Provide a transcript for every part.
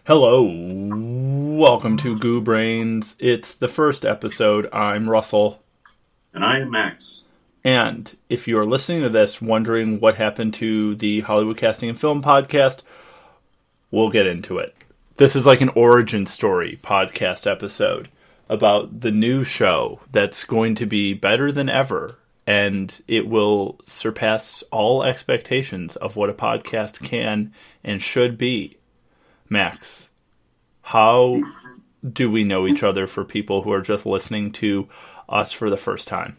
Hello, welcome to Goo Brains. It's the first episode. I'm Russell. And I am Max. And if you're listening to this wondering what happened to the Hollywood Casting and Film podcast, we'll get into it. This is like an origin story podcast episode about the new show that's going to be better than ever. And it will surpass all expectations of what a podcast can and should be. Max, how do we know each other for people who are just listening to us for the first time?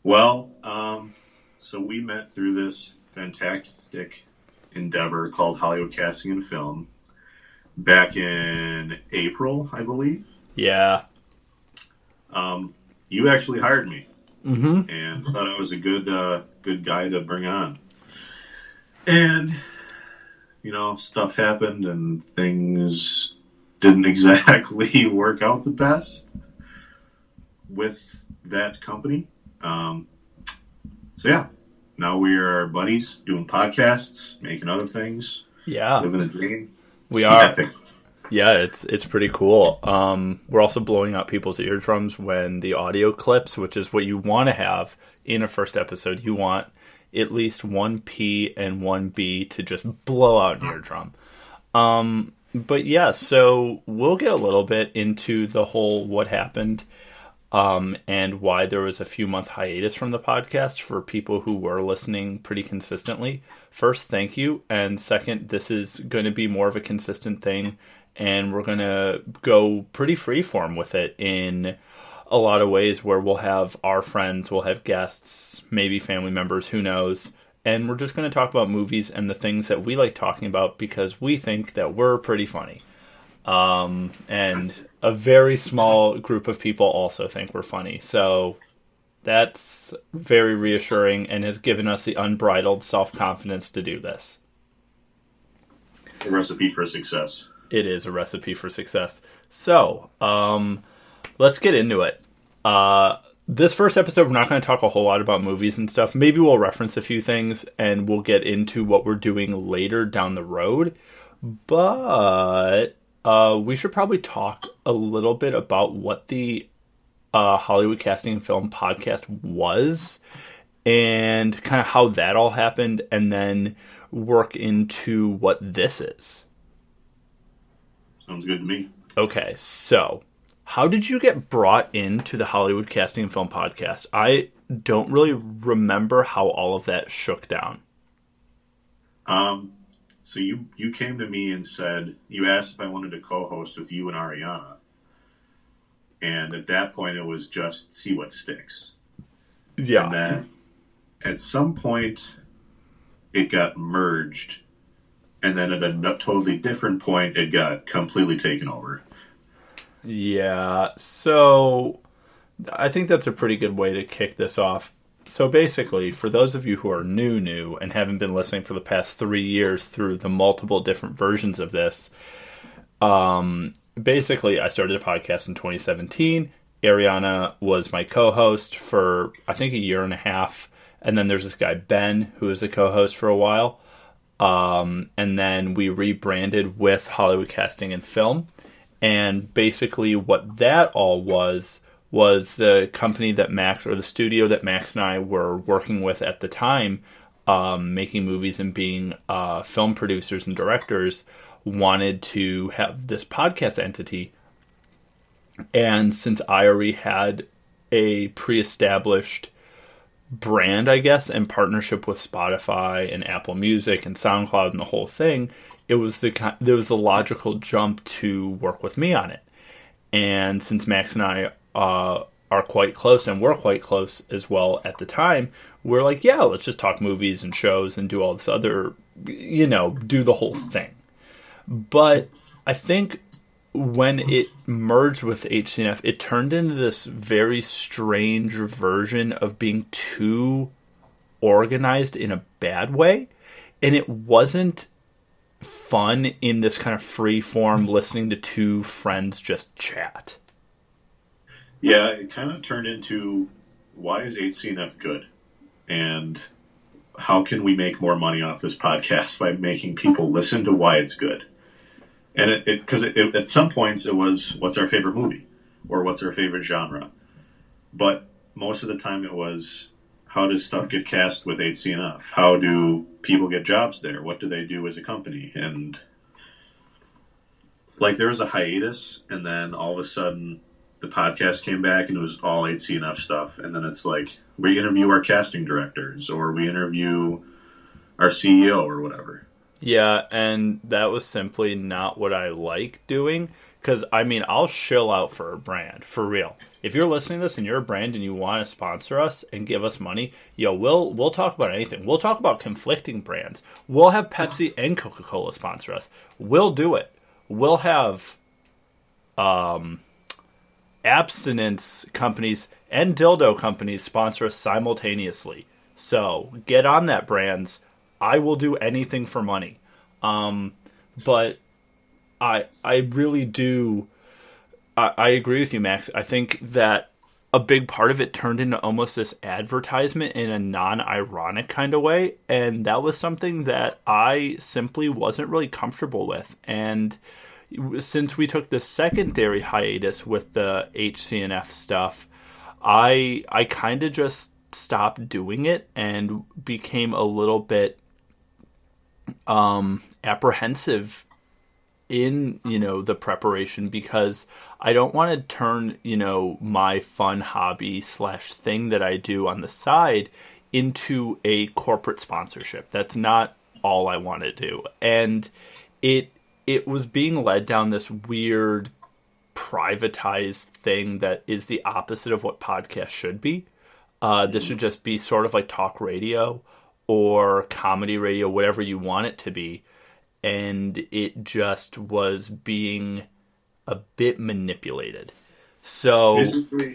Well, so we met through this fantastic endeavor called Hollywood Casting and Film back in April, I believe. Yeah. You actually hired me, Mm-hmm. and thought I was a good guy to bring on. And stuff happened and things didn't exactly work out the best with that company. So yeah, now we are buddies doing podcasts, making other things. Yeah. Living the dream. We are. Epic. Yeah, it's pretty cool. We're also blowing out people's eardrums when the audio clips, which is what you want to have in a first episode. You want at least one P and one B to just blow out an eardrum. But yeah, so we'll get a little bit into the whole what happened and why there was a few month hiatus from the podcast for people who were listening pretty consistently. First, thank you. And second, this is going to be more of a consistent thing. And we're going to go pretty freeform with it in a lot of ways where we'll have our friends, we'll have guests, maybe family members, who knows. And we're just going to talk about movies and the things that we like talking about because we think that we're pretty funny. And a very small group of people also think we're funny. So that's very reassuring and has given us the unbridled self-confidence to do this. A recipe for success. It is a recipe for success. So, let's get into it. This first episode, we're not going to talk a whole lot about movies and stuff. Maybe we'll reference a few things and we'll get into what we're doing later down the road. But we should probably talk a little bit about what the Hollywood Casting and Film podcast was and kind of how that all happened, and then work into what this is. Sounds good to me. Okay, so how did you get brought into the Hollywood Casting and Film podcast? I don't really remember how all of that shook down. So you came to me and said, you asked if I wanted to co-host with you and Ariana. And at that point, it was just see what sticks. Yeah. And then at some point, it got merged. And then at a totally different point, it got completely taken over. Yeah, so I think that's a pretty good way to kick this off. So basically, for those of you who are new and haven't been listening for the past 3 years through the multiple different versions of this, basically I started a podcast in 2017. Ariana was my co-host for, I think, a year and a half. And then there's this guy, Ben, who was the co-host for a while. And then we rebranded with Hollywood Casting and Film. And basically what that all was the company that Max, or the studio that Max and I were working with at the time, making movies and being film producers and directors, wanted to have this podcast entity. And since I already had a pre-established brand, I guess, and partnership with Spotify and Apple Music and SoundCloud and the whole thing, there was the logical jump to work with me on it. And since Max and I are quite close, and we're quite close as well at the time, we're like, yeah, let's just talk movies and shows and do all this other, do the whole thing. But I think when it merged with HCNF, it turned into this very strange version of being too organized in a bad way. And it wasn't fun in this kind of free form listening to two friends just chat. Yeah, it kind of turned into, why is HCNF good? And how can we make more money off this podcast by making people listen to why it's good? And because at some points it was, what's our favorite movie? Or what's our favorite genre? But most of the time it was, how does stuff get cast with HCNF? How do people get jobs there? What do they do as a company? And like there was a hiatus, and then all of a sudden the podcast came back and it was all HCNF stuff. And then it's like, we interview our casting directors, or we interview our CEO or whatever. Yeah, and that was simply not what I like doing. Because, I mean, I'll shill out for a brand, for real. If you're listening to this and you're a brand and you want to sponsor us and give us money, we'll talk about anything. We'll talk about conflicting brands. We'll have Pepsi and Coca-Cola sponsor us. We'll do it. We'll have abstinence companies and dildo companies sponsor us simultaneously. So, get on that, brands. I will do anything for money. But I really do. I agree with you, Max. I think that a big part of it turned into almost this advertisement in a non-ironic kind of way. And that was something that I simply wasn't really comfortable with. And since we took the secondary hiatus with the HCNF stuff, I kind of just stopped doing it and became a little bit apprehensive in, the preparation, because I don't want to turn, my fun hobby / thing that I do on the side into a corporate sponsorship. That's not all I want to do. And it was being led down this weird privatized thing that is the opposite of what podcasts should be. This should just be sort of like talk radio or comedy radio, whatever you want it to be. And it just was being a bit manipulated. So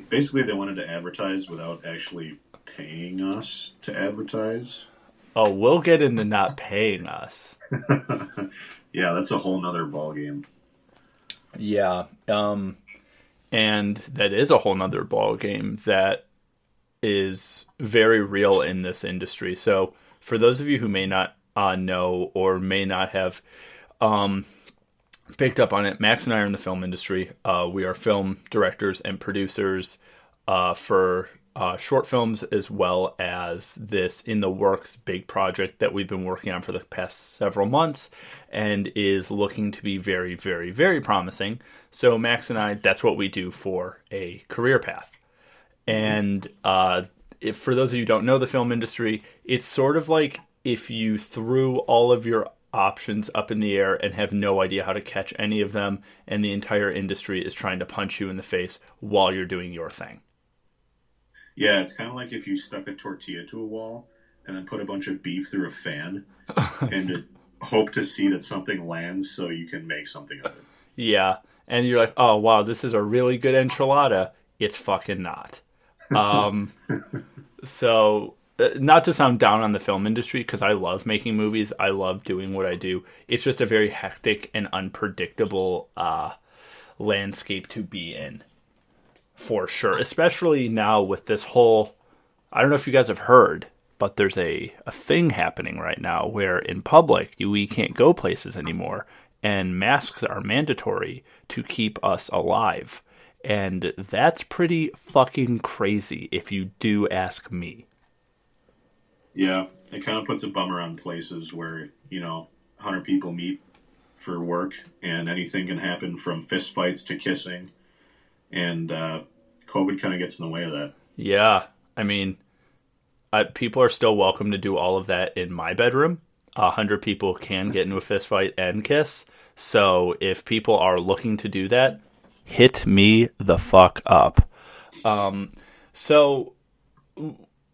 basically they wanted to advertise without actually paying us to advertise. Oh, we'll get into not paying us. Yeah, that's a whole nother ballgame. Yeah. And that is a whole nother ballgame that is very real in this industry. So for those of you who may not know or may not have picked up on it, Max and I are in the film industry. We are film directors and producers for short films, as well as this in the works big project that we've been working on for the past several months and is looking to be very, very, very promising. So Max and I, that's what we do for a career path. And if for those of you who don't know the film industry, it's sort of like if you threw all of your options up in the air and have no idea how to catch any of them, and the entire industry is trying to punch you in the face while you're doing your thing. Yeah, it's kind of like if you stuck a tortilla to a wall and then put a bunch of beef through a fan and hope to see that something lands so you can make something of it. Yeah, and you're like, oh, wow, this is a really good enchilada. It's fucking not. So, not to sound down on the film industry, because I love making movies. I love doing what I do. It's just a very hectic and unpredictable landscape to be in, for sure. Especially now with this whole, I don't know if you guys have heard, but there's a thing happening right now where in public we can't go places anymore, and masks are mandatory to keep us alive. And that's pretty fucking crazy if you do ask me. Yeah, it kind of puts a bummer on places where, 100 people meet for work and anything can happen from fist fights to kissing. And COVID kind of gets in the way of that. Yeah, I mean, people are still welcome to do all of that in my bedroom. 100 people can get into a fist fight and kiss. So if people are looking to do that, hit me the fuck up. So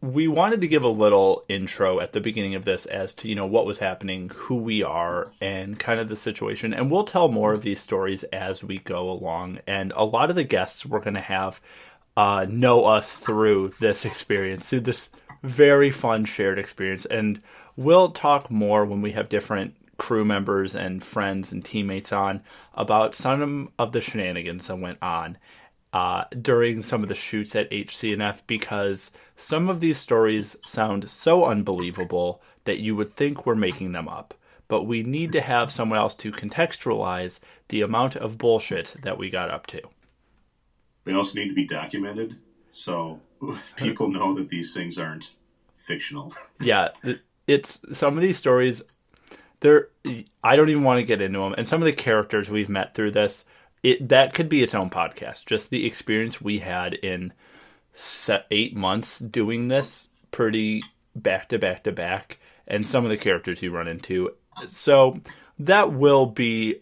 we wanted to give a little intro at the beginning of this as to, what was happening, who we are, and kind of the situation. And we'll tell more of these stories as we go along. And a lot of the guests we're going to have know us through this experience, through this very fun shared experience. And we'll talk more when we have different crew members and friends and teammates on about some of the shenanigans that went on during some of the shoots at HCNF, because some of these stories sound so unbelievable that you would think we're making them up. but we need to have someone else to contextualize the amount of bullshit that we got up to. They also need to be documented, so people know that these things aren't fictional. Yeah, it's some of these stories, I don't even want to get into them, and some of the characters we've met through this, that could be its own podcast. Just the experience we had in 8 months doing this pretty back to back to back, and some of the characters you run into. So that will be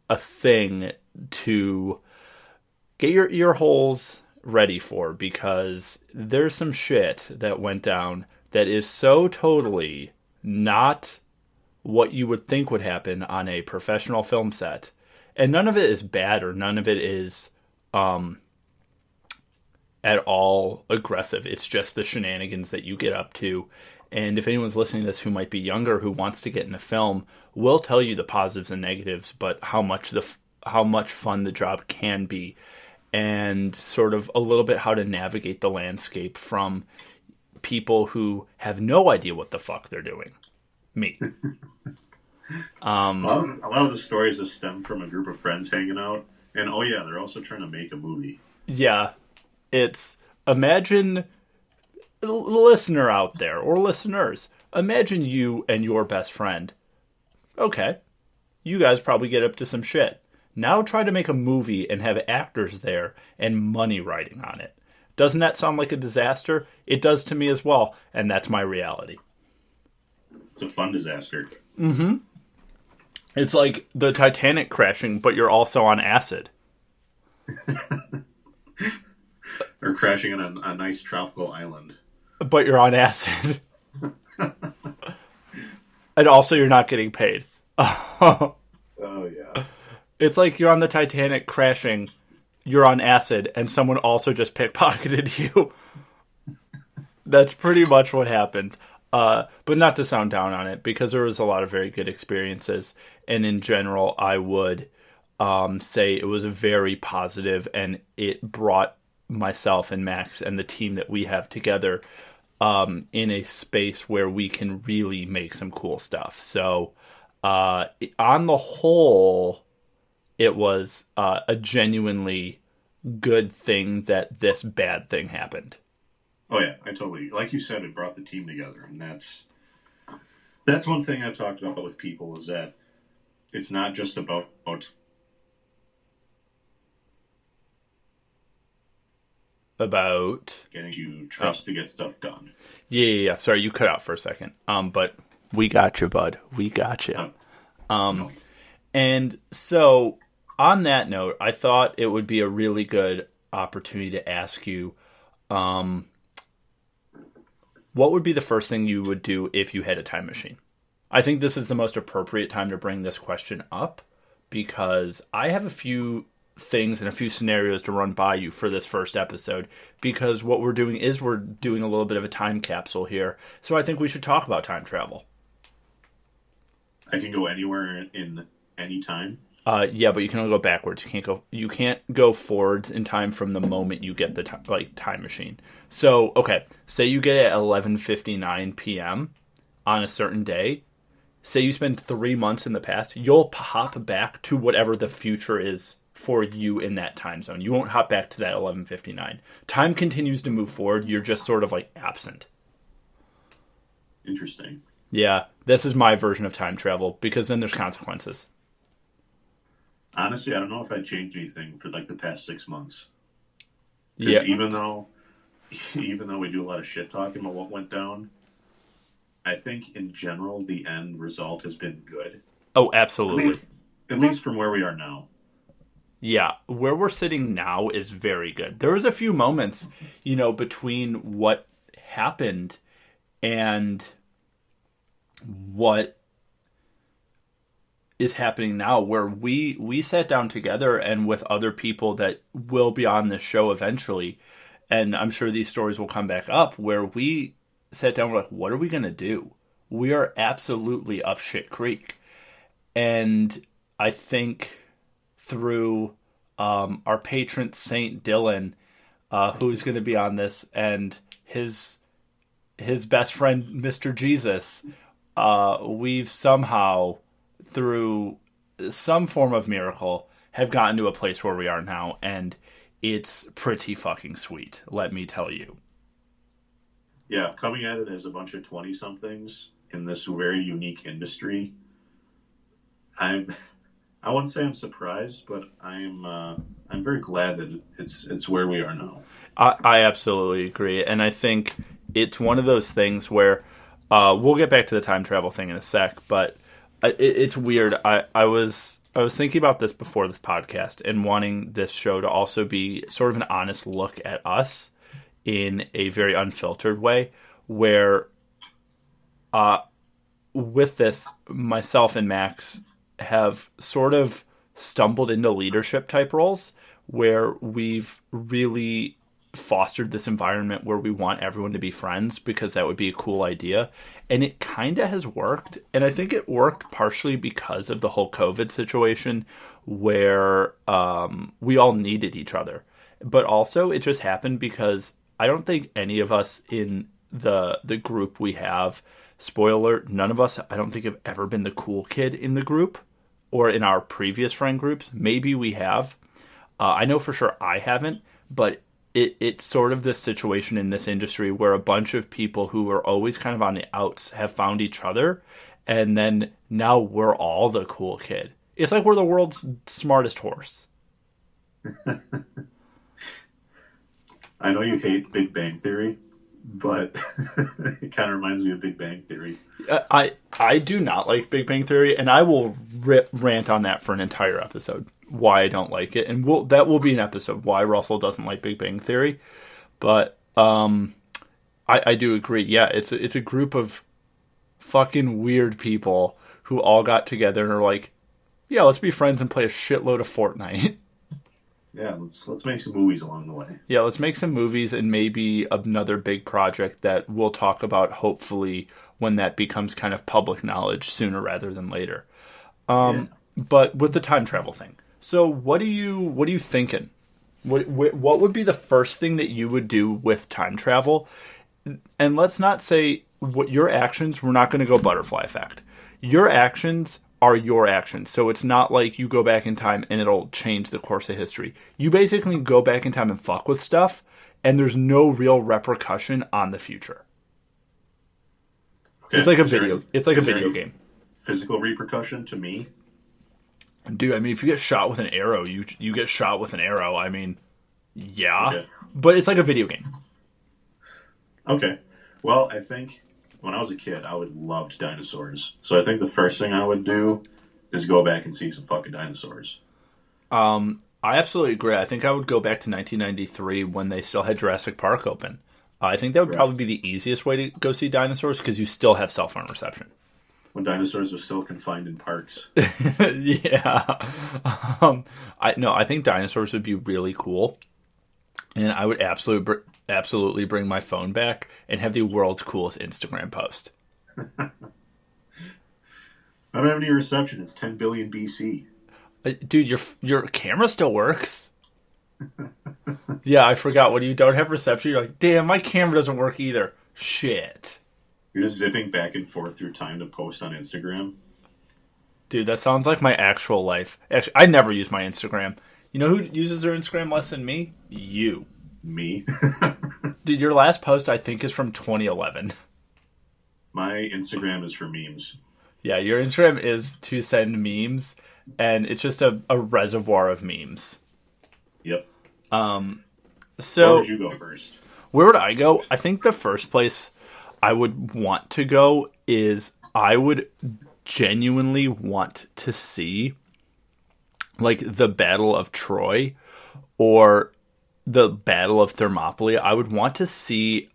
a thing to get your ear holes ready for, because there's some shit that went down that is so totally not what you would think would happen on a professional film set. And none of it is bad, or none of it is at all aggressive. It's just the shenanigans that you get up to. And if anyone's listening to this who might be younger, who wants to get into film, we'll tell you the positives and negatives, but how much fun the job can be, and sort of a little bit how to navigate the landscape from people who have no idea what the fuck they're doing. Me. A lot of the stories just stem from a group of friends hanging out, and they're also trying to make a movie. Yeah, imagine, listener out there, or listeners, imagine you and your best friend. Okay, you guys probably get up to some shit. Now try to make a movie and have actors there and money riding on it. Doesn't that sound like a disaster? It does to me as well, and that's my reality. It's a fun disaster. Mm-hmm. It's like the Titanic crashing, but you're also on acid. Or crashing on a nice tropical island. But you're on acid. And also you're not getting paid. Oh, yeah. It's like you're on the Titanic crashing, you're on acid, and someone also just pickpocketed you. That's pretty much what happened. But not to sound down on it, because there was a lot of very good experiences. And in general, I would say it was very positive, and it brought myself and Max and the team that we have together in a space where we can really make some cool stuff. So on the whole, it was a genuinely good thing that this bad thing happened. Oh yeah, I totally, like you said, it brought the team together, and that's one thing I've talked about with people, is that it's not just about getting you trust to get stuff done. Yeah. Sorry, you cut out for a second. But we got you, bud. We got you. No. And so on that note, I thought it would be a really good opportunity to ask you, what would be the first thing you would do if you had a time machine? I think this is the most appropriate time to bring this question up, because I have a few things and a few scenarios to run by you for this first episode, because what we're doing is we're doing a little bit of a time capsule here. So I think we should talk about time travel. I can go anywhere in any time. Yeah, but you can only go backwards. You can't go forwards in time from the moment you get the time machine. So, okay, say you get it at 11:59 p.m. on a certain day. Say you spend 3 months in the past, you'll hop back to whatever the future is for you in that time zone. You won't hop back to that 11:59. Time continues to move forward. You're just sort of like absent. Interesting. Yeah, this is my version of time travel, because then there's consequences. Honestly, I don't know if I'd change anything for like the past 6 months. Yeah. Even though we do a lot of shit talking about what went down, I think in general the end result has been good. Oh, absolutely. At least from where we are now. Yeah, where we're sitting now is very good. There was a few moments, between what happened and what is happening now, where we sat down together and with other people that will be on this show eventually, and I'm sure these stories will come back up, where we sat down, we're like, what are we going to do? We are absolutely up shit creek. And I think through our patron Saint Dylan, who's going to be on this, and his best friend Mr. Jesus, we've somehow through some form of miracle, have gotten to a place where we are now, and it's pretty fucking sweet, let me tell you. Yeah, coming at it as a bunch of 20-somethings in this very unique industry, I wouldn't say I'm surprised, but I'm very glad that it's where we are now. I absolutely agree, and I think it's one of those things where we'll get back to the time travel thing in a sec, but it's weird. I was thinking about this before this podcast and wanting this show to also be sort of an honest look at us in a very unfiltered way, where with this, myself and Max have sort of stumbled into leadership type roles where we've really fostered this environment where we want everyone to be friends because that would be a cool idea. And it kind of has worked. And I think it worked partially because of the whole COVID situation where we all needed each other. But also it just happened because I don't think any of us in the group we have, spoiler alert, none of us, I don't think have ever been the cool kid in the group or in our previous friend groups. Maybe we have. I know for sure I haven't, but it's sort of this situation in this industry where a bunch of people who are always kind of on the outs have found each other, and then now we're all the cool kid. It's like we're the world's smartest horse. I know you hate Big Bang Theory, but it kind of reminds me of Big Bang Theory. I do not like Big Bang Theory, and I will rant on that for an entire episode. Why I don't like it, and that will be an episode why Russell doesn't like Big Bang Theory. But I do agree. Yeah, it's a group of fucking weird people who all got together and are like, yeah, let's be friends and play a shitload of Fortnite. Yeah, let's make some movies along the way. Yeah, let's make some movies and maybe another big project that we'll talk about hopefully when that becomes kind of public knowledge sooner rather than later. But with the time travel thing. So what are you thinking? What would be the first thing that you would do with time travel? And let's not say what your actions, we're not going to go butterfly effect. Your actions are your actions. So it's not like you go back in time and it'll change the course of history. You basically go back in time and fuck with stuff, and there's no real repercussion on the future. Okay. It's like a video game. Physical repercussion to me? Dude, I mean, if you get shot with an arrow, you get shot with an arrow. I mean, yeah. Okay. But it's like a video game. Okay. Well, I think when I was a kid, I would loved dinosaurs. So I think the first thing I would do is go back and see some fucking dinosaurs. I absolutely agree. I think I would go back to 1993 when they still had Jurassic Park open. I think that would probably be the easiest way to go see dinosaurs because you still have cell phone reception. When dinosaurs are still confined in parks. Yeah. I think dinosaurs would be really cool. And I would absolutely bring my phone back and have the world's coolest Instagram post. I don't have any reception. It's 10 billion BC. Dude, your camera still works. Yeah, I forgot. When you don't have reception, you're like, damn, my camera doesn't work either. Shit. You're just zipping back and forth through time to post on Instagram? Dude, that sounds like my actual life. Actually, I never use my Instagram. You know who uses their Instagram less than me? You. Me? Dude, your last post, I think, is from 2011. My Instagram is for memes. Yeah, your Instagram is to send memes, and it's just a reservoir of memes. Yep. So where would you go first? Where would I go? I think the first place I would want to go is I would genuinely want to see like the Battle of Troy or the Battle of Thermopylae. I would want to see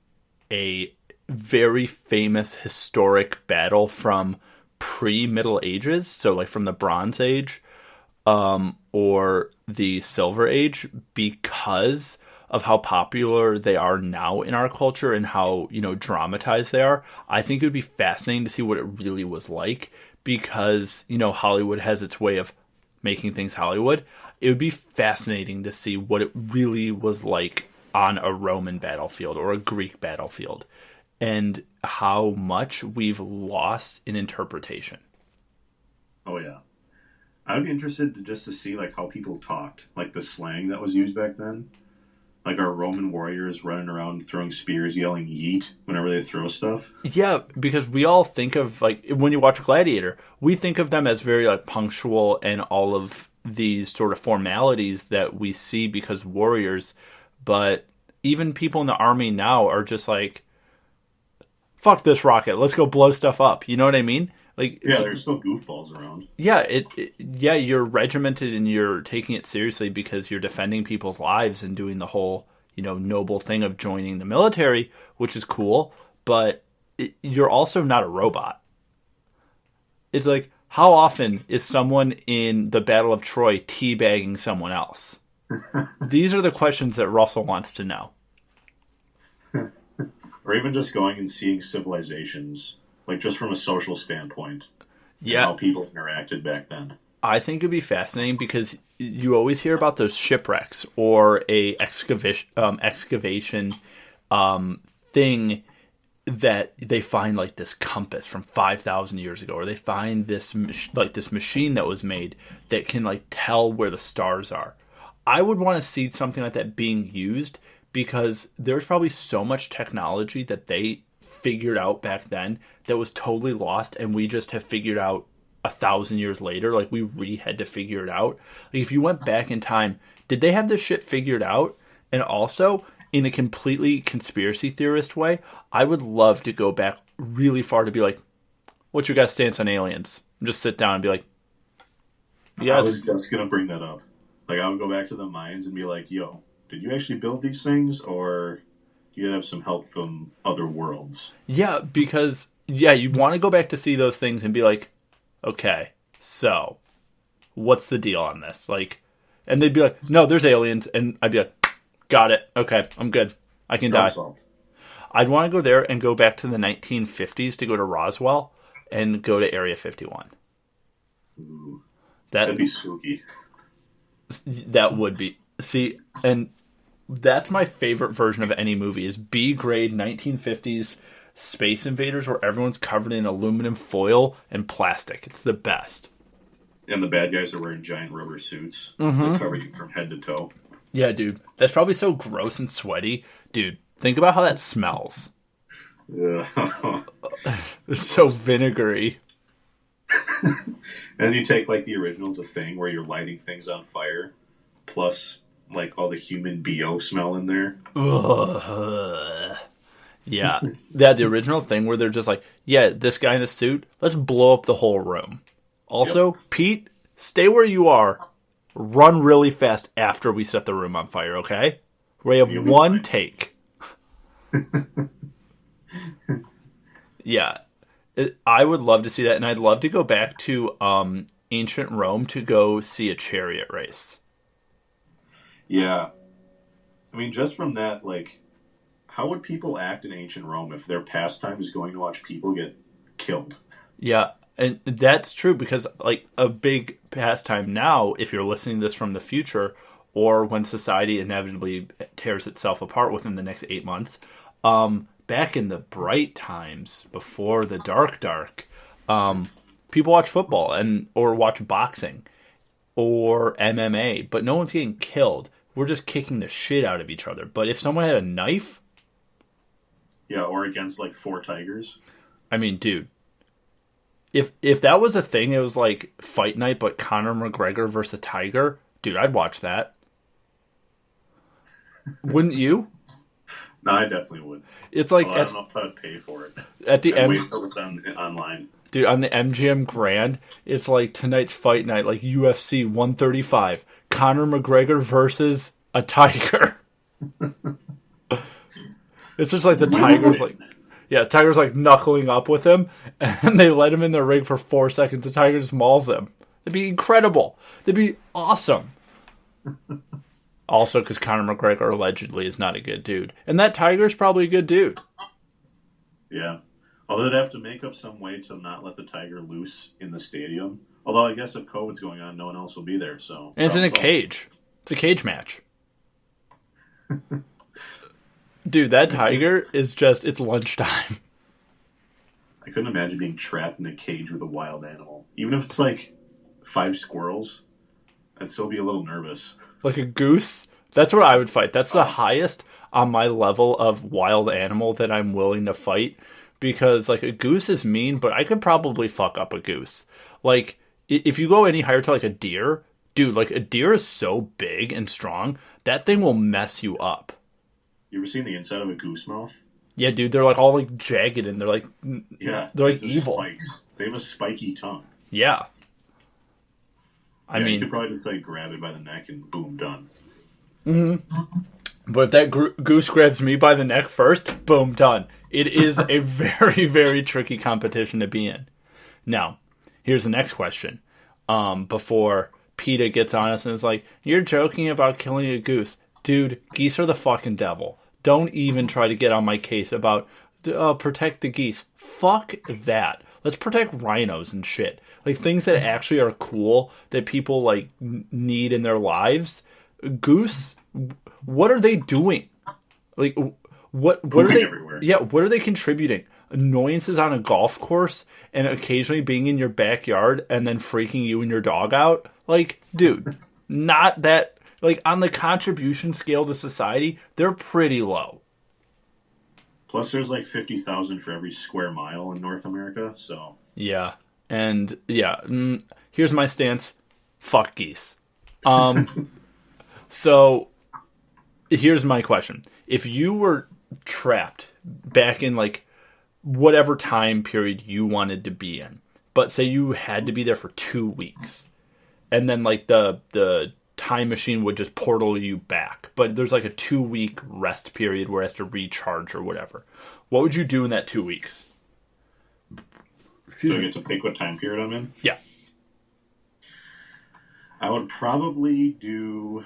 a very famous historic battle from pre-Middle Ages, so like from the Bronze Age or the Silver Age, because of how popular they are now in our culture and how, dramatized they are. I think it would be fascinating to see what it really was like because, Hollywood has its way of making things Hollywood. It would be fascinating to see what it really was like on a Roman battlefield or a Greek battlefield and how much we've lost in interpretation. Oh yeah. I would be interested to see like how people talked, like the slang that was used back then. Like our Roman warriors running around throwing spears, yelling "yeet" whenever they throw stuff. Yeah, because we all think of, like, when you watch Gladiator, we think of them as very, like, punctual and all of these sort of formalities that we see because warriors. But even people in the army now are just like, fuck this rocket, let's go blow stuff up. You know what I mean? Like, Yeah, there's still goofballs around. yeah, yeah, you're regimented and you're taking it seriously because you're defending people's lives and doing the whole, noble thing of joining the military, which is cool. But you're also not a robot. It's like, how often is someone in the Battle of Troy teabagging someone else? These are the questions that Russell wants to know. Or even just going and seeing civilizations, like just from a social standpoint. Yeah. And how people interacted back then. I think it'd be fascinating because you always hear about those shipwrecks or a excavation thing that they find like this compass from 5,000 years ago, or they find this this machine that was made that can like tell where the stars are. I would want to see something like that being used because there's probably so much technology that they figured out back then that was totally lost, and we just have figured out 1,000 years later. Like, we had to figure it out. Like, if you went back in time, did they have this shit figured out? And also, in a completely conspiracy theorist way, I would love to go back really far to be like, what's your guys' stance on aliens? And just sit down and be like, yes. I was just going to bring that up. Like, I would go back to the mines and be like, yo, did you actually build these things, or do you have some help from other worlds? Yeah, because, you want to go back to see those things and be like, okay, so what's the deal on this? Like, and they'd be like, no, there's aliens. And I'd be like, got it. Okay, I'm good. I can die. Solved. I'd want to go there and go back to the 1950s to go to Roswell and go to Area 51. Ooh, that'd be spooky. That would be. See, and that's my favorite version of any movie is B-grade 1950s Space Invaders where everyone's covered in aluminum foil and plastic. It's the best. And the bad guys are wearing giant rubber suits that cover you from head to toe. Yeah, dude. That's probably so gross and sweaty. Dude, think about how that smells. It's so vinegary. And then you take, like, the original The Thing, where you're lighting things on fire, plus, like, all the human BO smell in there. Yeah. Yeah, the original Thing where they're just like, yeah, this guy in a suit, let's blow up the whole room. Also, yep. Pete, stay where you are. Run really fast after we set the room on fire, okay? We have one take. Yeah. I would love to see that, and I'd love to go back to ancient Rome to go see a chariot race. Yeah. I mean, just from that, like, how would people act in ancient Rome if their pastime is going to watch people get killed? Yeah, and that's true because, like, a big pastime now, if you're listening to this from the future, or when society inevitably tears itself apart within the next 8 months, back in the bright times, before the dark, people watch football or watch boxing or MMA, but no one's getting killed. We're just kicking the shit out of each other. But if someone had a knife... Yeah, or against, like, 4 tigers. I mean, dude. If that was a thing, it was like Fight Night, but Conor McGregor versus a tiger, dude, I'd watch that. Wouldn't you? No, I definitely would. It's like... I don't know if I would pay for it. At the wait until it's online. Dude, on the MGM Grand, it's like tonight's Fight Night, like UFC 135. Conor McGregor versus a tiger. It's just like the tiger's like... Yeah, the tiger's like knuckling up with him, and they let him in the ring for 4 seconds. The tiger just mauls him. It'd be incredible. It'd be awesome. Also, because Conor McGregor allegedly is not a good dude. And that tiger's probably a good dude. Yeah. Although they'd have to make up some way to not let the tiger loose in the stadium. Although I guess if COVID's going on, no one else will be there. So and it's in a cage. It's a cage match. Dude, that tiger is just, it's lunchtime. I couldn't imagine being trapped in a cage with a wild animal. Even if it's like 5 squirrels, I'd still be a little nervous. Like a goose? That's what I would fight. That's the highest on my level of wild animal that I'm willing to fight. Because, like, a goose is mean, but I could probably fuck up a goose. Like, if you go any higher to, like, a deer, dude, like, a deer is so big and strong, that thing will mess you up. You ever seen the inside of a goose mouth? Yeah, dude, they're, like, all, like, jagged, and they're, like, Yeah, they're, like, evil. Spikes. They have a spiky tongue. Yeah. I mean, you could probably just, like, grab it by the neck and boom, done. Mm-hmm. But if that goose grabs me by the neck first, boom, done. It is a very, very tricky competition to be in. Now, here's the next question. Before PETA gets on us and is like, you're joking about killing a goose. Dude, geese are the fucking devil. Don't even try to get on my case about protect the geese. Fuck that. Let's protect rhinos and shit. Like, things that actually are cool that people, like, need in their lives. Goose, what are they doing? Like, what are they? Everywhere. Yeah, what are they contributing? Annoyances on a golf course and occasionally being in your backyard and then freaking you and your dog out? Like, dude, not that. Like, on the contribution scale to society, they're pretty low. Plus, there's like 50,000 for every square mile in North America, so. Yeah, and yeah, here's my stance: fuck geese. So, here's my question: if you were trapped back in, like, whatever time period you wanted to be in, but say you had to be there for 2 weeks, and then, like, the time machine would just portal you back, but there's, like, a 2-week rest period where it has to recharge or whatever, what would you do in that 2 weeks? So I get to pick what time period I'm in? Yeah. I would probably do...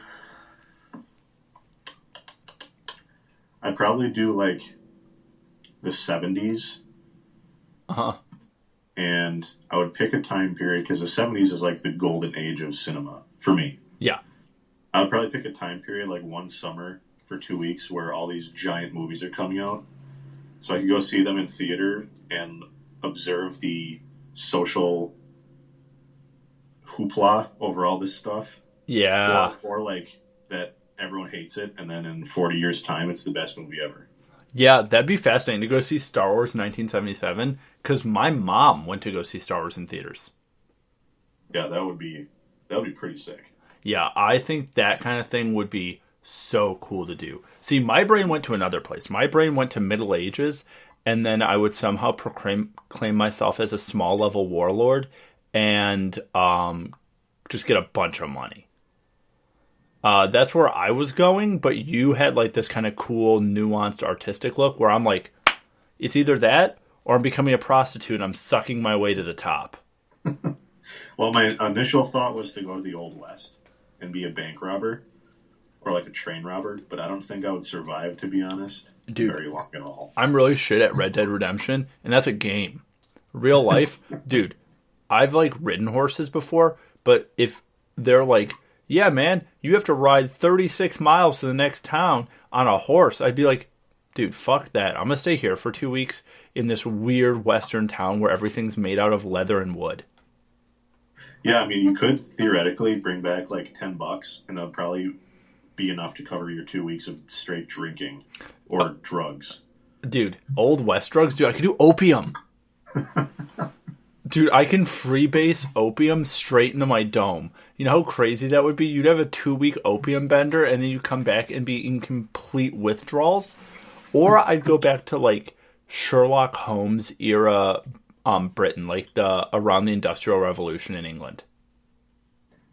I'd probably do, like, the 70s. Uh-huh. And I would pick a time period, because the 70s is, like, the golden age of cinema, for me. Yeah. I would probably pick a time period, like, one summer for 2 weeks, where all these giant movies are coming out. So I could go see them in theater and observe the social hoopla over all this stuff. Yeah. Or like, that everyone hates it, and then in 40 years' time, it's the best movie ever. Yeah, that'd be fascinating to go see Star Wars in 1977, because my mom went to go see Star Wars in theaters. Yeah, that would be pretty sick. Yeah, I think that kind of thing would be so cool to do. See, my brain went to another place. My brain went to Middle Ages, and then I would somehow claim myself as a small-level warlord and just get a bunch of money. That's where I was going, but you had, like, this kind of cool, nuanced, artistic look where I'm like, it's either that or I'm becoming a prostitute and I'm sucking my way to the top. Well, my initial thought was to go to the Old West and be a bank robber or, like, a train robber, but I don't think I would survive, to be honest, Dude, very long at all. I'm really shit at Red Dead Redemption, and that's a game. Real life, dude, I've, like, ridden horses before, but if they're like, yeah, man, you have to ride 36 miles to the next town on a horse, I'd be like, dude, fuck that. I'm going to stay here for 2 weeks in this weird western town where everything's made out of leather and wood. Yeah, I mean, you could theoretically bring back, like, $10, and that would probably be enough to cover your 2 weeks of straight drinking or drugs. Dude, Old West drugs? Dude, I could do opium. Dude, I can freebase opium straight into my dome. You know how crazy that would be? You'd have a 2-week opium bender, and then you come back and be in complete withdrawals. Or I'd go back to, like, Sherlock Holmes era Britain, like around the Industrial Revolution in England.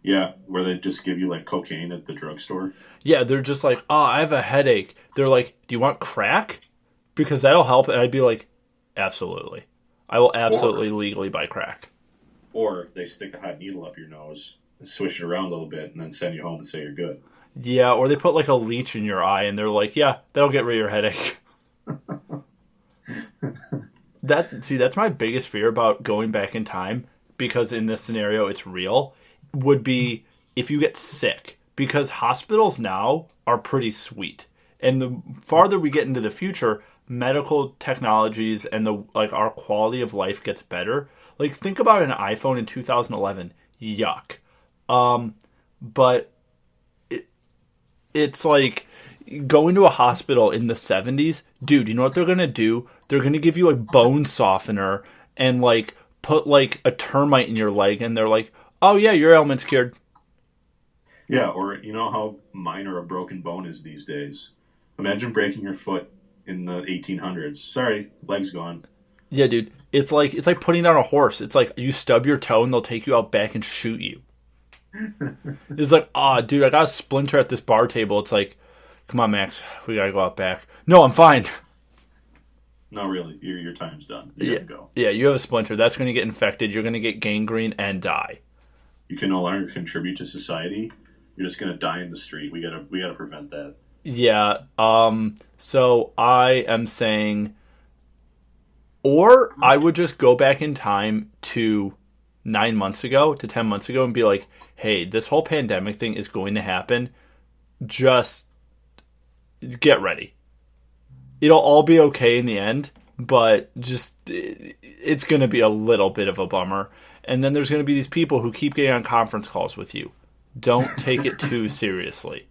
Yeah, where they just give you, like, cocaine at the drugstore. Yeah, they're just like, oh, I have a headache. They're like, do you want crack? Because that'll help. And I'd be like, absolutely. I will absolutely legally buy crack. Or they stick a hot needle up your nose and swish it around a little bit and then send you home and say you're good. Yeah, or they put, like, a leech in your eye and they're like, yeah, that'll get rid of your headache. That's my biggest fear about going back in time, because in this scenario it's real, would be if you get sick. Because hospitals now are pretty sweet. And the farther we get into the future, medical technologies and our quality of life gets better. Like, think about an iPhone in 2011. yuck. But it's like going to a hospital in the 70s. Dude, you know what they're going to do? They're going to give you like bone softener and like put like a termite in your leg, and they're like, oh yeah, your ailment's cured. Yeah, or you know how minor a broken bone is these days. Imagine breaking your foot in the 1800s. Sorry, leg's gone. Yeah, dude. It's like putting down a horse. It's like you stub your toe and they'll take you out back and shoot you. It's like, dude, I got a splinter at this bar table. It's like, come on, Max, we gotta go out back. No, I'm fine. No, really, your time's done. You gotta go. Yeah, you have a splinter. That's going to get infected. You're going to get gangrene and die. You can no longer contribute to society. You're just gonna die in the street. We gotta prevent that. Yeah. So I am saying, or I would just go back in time to 9 months ago, to 10 months ago, and be like, hey, this whole pandemic thing is going to happen. Just get ready. It'll all be okay in the end, but just it's going to be a little bit of a bummer. And then there's going to be these people who keep getting on conference calls with you. Don't take it too seriously.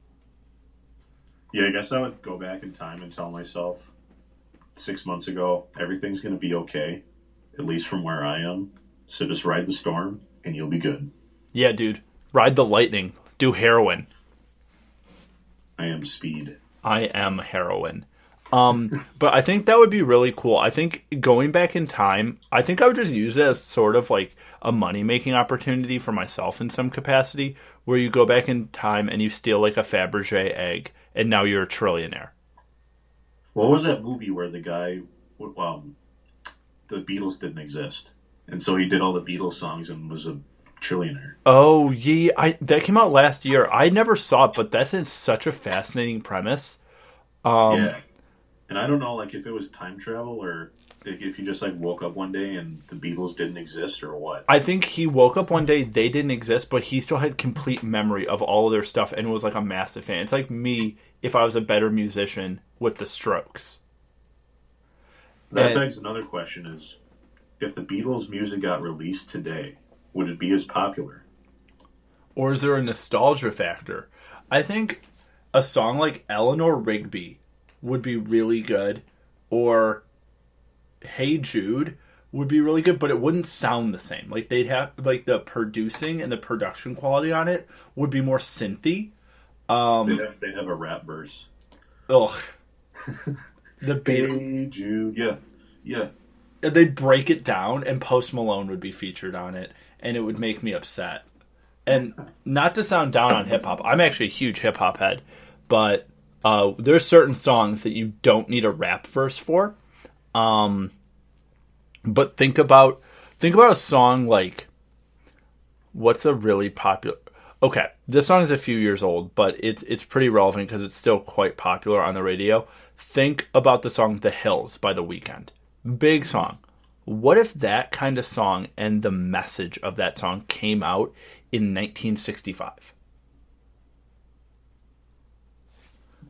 Yeah, I guess I would go back in time and tell myself 6 months ago, everything's going to be okay, at least from where I am. So just ride the storm and you'll be good. Yeah, dude. Ride the lightning. Do heroin. I am speed. I am heroin. But I think that would be really cool. I think going back in time, I think I would just use it as sort of like a money-making opportunity for myself in some capacity, where you go back in time and you steal like a Fabergé egg, and now you're a trillionaire. What was that movie where the guy, the Beatles didn't exist, and so he did all the Beatles songs and was a trillionaire? Oh, yeah. That came out last year. I never saw it, but that's such a fascinating premise. Yeah. And I don't know, like, if it was time travel or if he just, like, woke up one day and the Beatles didn't exist or what. I think he woke up one day, they didn't exist, but he still had complete memory of all of their stuff and was, like, a massive fan. It's like me if I was a better musician with the Strokes. That begs another question is, if the Beatles' music got released today, would it be as popular? Or is there a nostalgia factor? I think a song like Eleanor Rigby would be really good, or Hey Jude would be really good, but it wouldn't sound the same. Like, they'd have, like, the producing and the production quality on it would be more synthy. They'd have a rap verse. Ugh. The Hey Jude, yeah. They'd break it down, and Post Malone would be featured on it, and it would make me upset. And not to sound down on hip-hop, I'm actually a huge hip-hop head, but there's certain songs that you don't need a rap verse for. But think about a song like, what's a really popular... Okay, this song is a few years old, but it's pretty relevant because it's still quite popular on the radio. Think about the song The Hills by The Weeknd. Big song. What if that kind of song and the message of that song came out in 1965?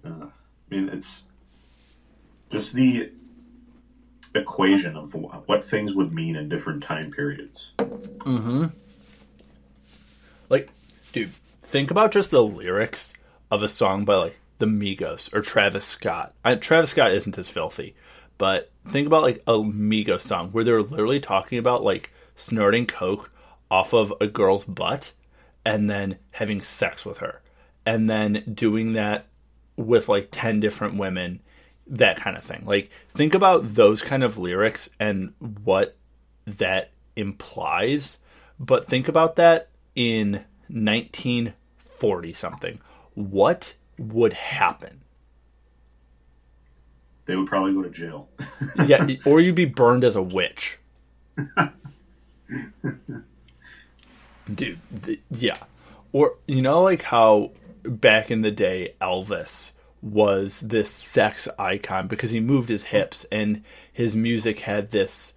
I mean, it's just the equation of what things would mean in different time periods. Mm-hmm. Like, dude, think about just the lyrics of a song by, like, the Migos or Travis Scott. Travis Scott isn't as filthy, but think about, like, a Migos song where they're literally talking about, like, snorting coke off of a girl's butt and then having sex with her. And then doing that with, like, 10 different women, that kind of thing. Like, think about those kind of lyrics and what that implies, but think about that in 1940-something. What would happen? They would probably go to jail. Yeah, or you'd be burned as a witch. Dude, yeah. Or, you know, like how back in the day Elvis was this sex icon because he moved his hips and his music had this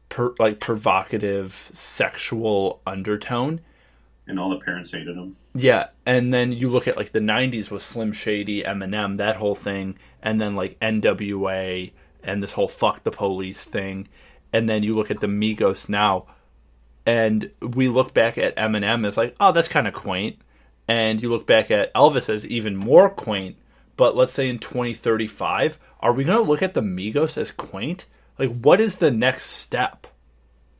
provocative sexual undertone. And all the parents hated him. Yeah, and then you look at, like, the 90s with Slim Shady, Eminem, that whole thing, and then, like, NWA and this whole fuck the police thing, and then you look at the Migos now. And we look back at Eminem as like, oh, that's kind of quaint. And you look back at Elvis as even more quaint. But let's say in 2035, are we going to look at the Migos as quaint? Like, what is the next step?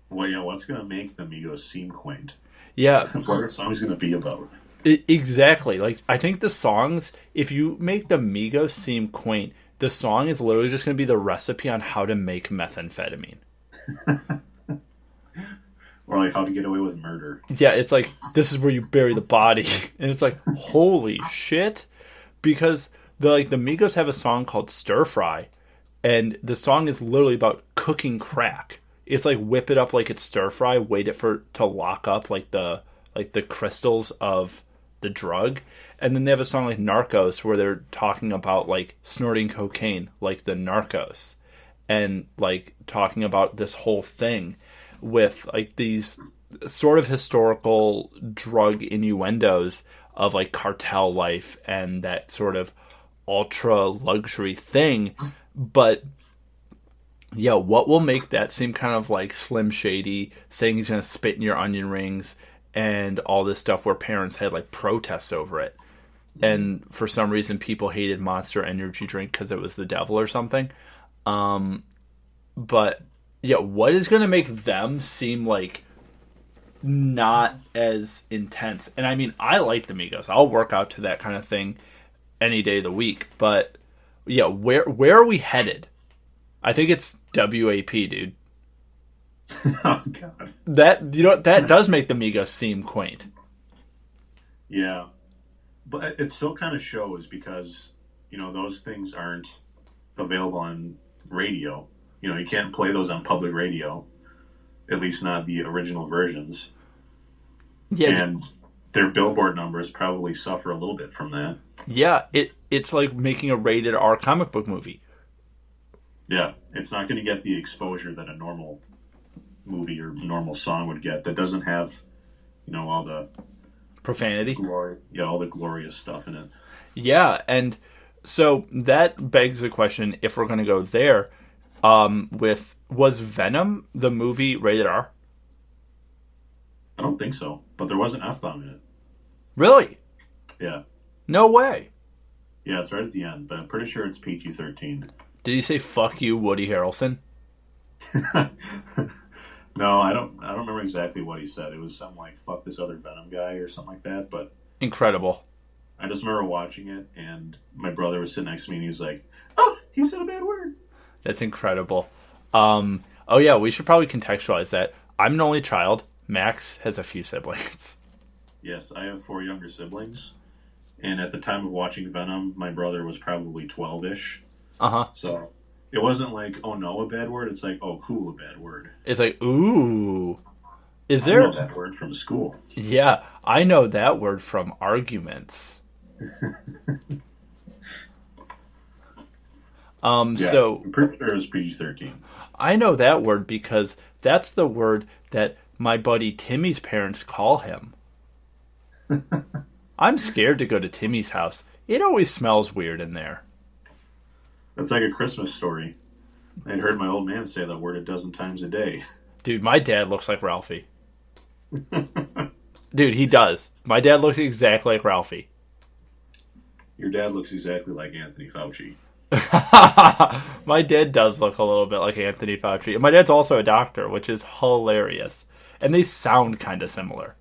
Well, yeah, what's going to make the Migos seem quaint? Yeah. What are the songs going to be about? Exactly. Like, I think the songs, if you make the Migos seem quaint, the song is literally just going to be the recipe on how to make methamphetamine. Or like how to get away with murder. Yeah, it's like, this is where you bury the body. And it's like, holy shit. Because the Migos have a song called Stir Fry. And the song is literally about cooking crack. It's like whip it up like it's stir fry, wait it to lock up like the crystals of the drug. And then they have a song like Narcos where they're talking about like snorting cocaine like the Narcos. And like talking about this whole thing with like these sort of historical drug innuendos of like cartel life and that sort of ultra luxury thing. But yeah, what will make that seem kind of like Slim Shady saying he's going to spit in your onion rings and all this stuff where parents had like protests over it. And for some reason people hated Monster Energy drink because it was the devil or something. But yeah, what is going to make them seem like not as intense? And I mean, I like the Migos. I'll work out to that kind of thing any day of the week. But yeah, where are we headed? I think it's WAP, dude. Oh God. That does make the Migos seem quaint. Yeah, but it still kind of shows because those things aren't available on radio. You can't play those on public radio, at least not the original versions. Yeah, and their Billboard numbers probably suffer a little bit from that. Yeah, it's like making a rated R comic book movie. Yeah, it's not going to get the exposure that a normal movie or normal song would get. That doesn't have, all the profanity, all the glorious stuff in it. Yeah, and so that begs the question: if we're going to go there, was Venom the movie rated R? I don't think so, but there was an F-bomb in it. Really? Yeah. No way. Yeah, it's right at the end, but I'm pretty sure it's PG-13. Did he say "fuck you, Woody Harrelson"? No, I don't remember exactly what he said. It was something like "fuck this other Venom guy" or something like that. But incredible. I just remember watching it, and my brother was sitting next to me, and he was like, "Oh, he said a bad word." That's incredible. Oh yeah, we should probably contextualize that. I'm an only child. Max has a few siblings. Yes, I have 4 younger siblings. And at the time of watching Venom, my brother was probably 12-ish. Uh-huh. So it wasn't like, oh no, a bad word. It's like, oh cool, a bad word. It's like, ooh. I know that word from school. Yeah, I know that word from arguments. So I'm pretty sure it was PG-13. I know that word because that's the word that my buddy Timmy's parents call him. I'm scared to go to Timmy's house. It always smells weird in there. That's like a Christmas story. I'd heard my old man say that word a dozen times a day. Dude, my dad looks like Ralphie. Dude, he does. My dad looks exactly like Ralphie. Your dad looks exactly like Anthony Fauci. My dad does look a little bit like Anthony Fauci. And my dad's also a doctor, which is hilarious. And they sound kind of similar.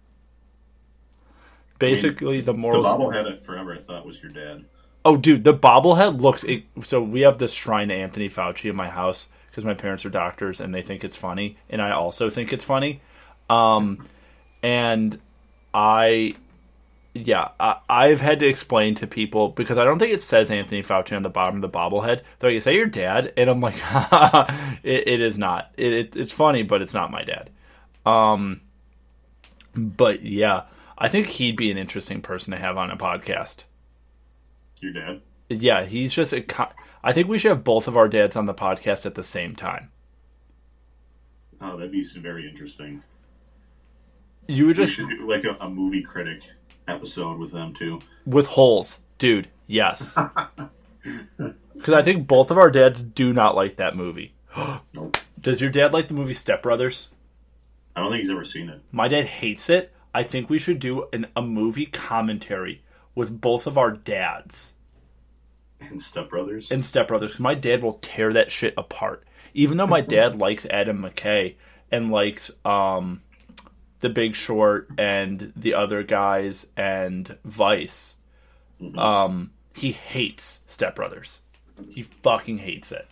Basically, the morals... The bobblehead I forever thought was your dad. Oh, dude, the bobblehead looks... So we have this shrine to Anthony Fauci in my house because my parents are doctors and they think it's funny. And I also think it's funny. And I've had to explain to people because I don't think it says Anthony Fauci on the bottom of the bobblehead. They're like, "Is that your dad?" And I'm like, it is not. It's funny, but it's not my dad. But yeah, I think he'd be an interesting person to have on a podcast. Your dad? Yeah, he's just I think we should have both of our dads on the podcast at the same time. Oh, that'd be very interesting. You would just... We should do like a movie critic episode with them too. With holes. Dude, yes. Because I think both of our dads do not like that movie. Nope. Does your dad like the movie Step Brothers? I don't think he's ever seen it. My dad hates it. I think we should do a movie commentary with both of our dads. And Step Brothers? And Step Brothers. 'Cause my dad will tear that shit apart. Even though my dad likes Adam McKay and likes The Big Short and the other guys and Vice, he hates Step Brothers. He fucking hates it.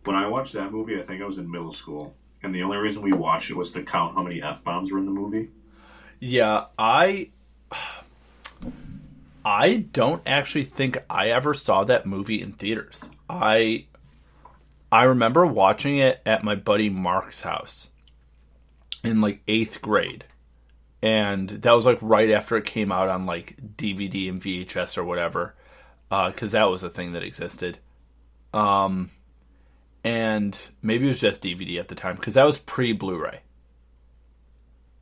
When I watched that movie, I think I was in middle school. And the only reason we watched it was to count how many F-bombs were in the movie. Yeah, I don't actually think I ever saw that movie in theaters. I remember watching it at my buddy Mark's house in like 8th grade. And that was like right after it came out on like DVD and VHS or whatever. Because that was a thing that existed. And maybe it was just DVD at the time. Because that was pre-Blu-ray.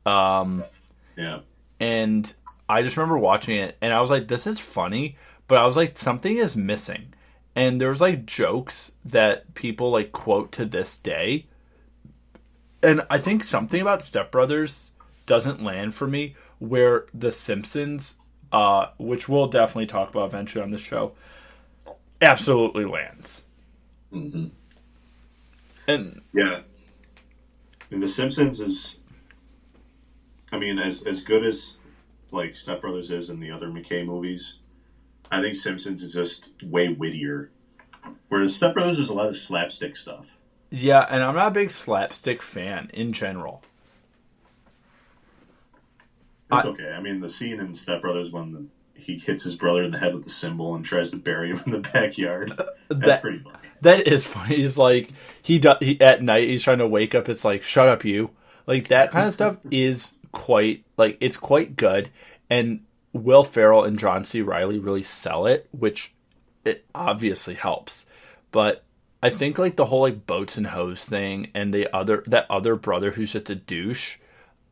Yeah. And I just remember watching it, and I was like, this is funny, but I was like, something is missing. And there's like jokes that people like quote to this day. And I think something about Step Brothers doesn't land for me where The Simpsons, which we'll definitely talk about eventually on the show, absolutely lands. Mm-hmm. And yeah. And The Simpsons is, I mean, as good as like Step Brothers is in the other McKay movies, I think Simpsons is just way wittier. Whereas Step Brothers is a lot of slapstick stuff. Yeah, and I'm not a big slapstick fan in general. It's okay. I mean, the scene in Step Brothers when he hits his brother in the head with the cymbal and tries to bury him in the backyard, that's pretty funny. That is funny. He's like, he at night, he's trying to wake up. It's like, shut up, you. Like, that kind of stuff is quite, like, it's quite good. And Will Ferrell and John C. Reilly really sell it, which it obviously helps. But I think, like, the whole, like, boats and hose thing and that other brother who's just a douche,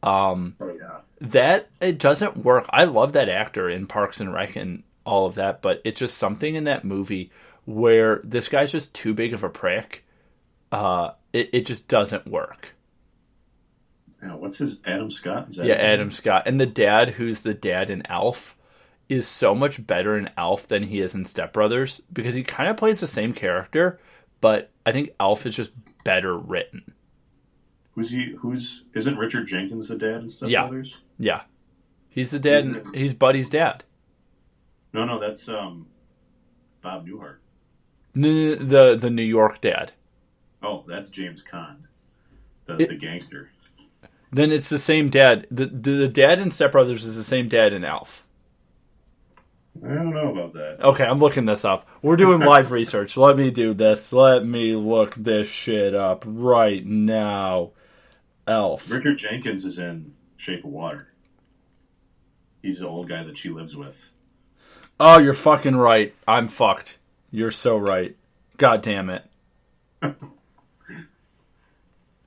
that, it doesn't work. I love that actor in Parks and Rec and all of that, but it's just something in that movie where this guy's just too big of a prick. It just doesn't work. Yeah, what's his Adam Scott? Is that Yeah, Adam Scott. And the dad, who's the dad in Alf, is so much better in Alf than he is in Step Brothers because he kind of plays the same character, but I think Alf is just better written. Isn't Richard Jenkins the dad in Step Brothers? Yeah. He's the dad. He's Buddy's dad. No, that's Bob Newhart. The New York dad. Oh, that's James Caan, the gangster. Then it's the same dad. The dad in Step Brothers is the same dad in Alf. I don't know about that. Okay, I'm looking this up. We're doing live research. Let me do this. Let me look this shit up right now. Elf. Richard Jenkins is in Shape of Water. He's the old guy that she lives with. Oh, you're fucking right. I'm fucked. You're so right. God damn it.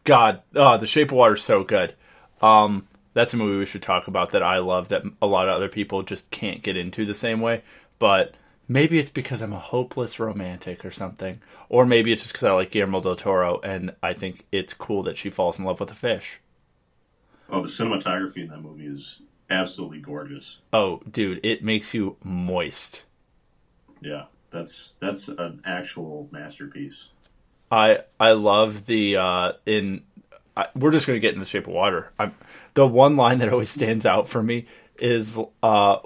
God, The Shape of Water is so good. That's a movie we should talk about that I love that a lot of other people just can't get into the same way. But maybe it's because I'm a hopeless romantic or something. Or maybe it's just because I like Guillermo del Toro and I think it's cool that she falls in love with a fish. Oh, the cinematography in that movie is absolutely gorgeous. Oh, dude, it makes you moist. Yeah, that's an actual masterpiece. I love the we're just going to get in The Shape of Water. The one line that always stands out for me is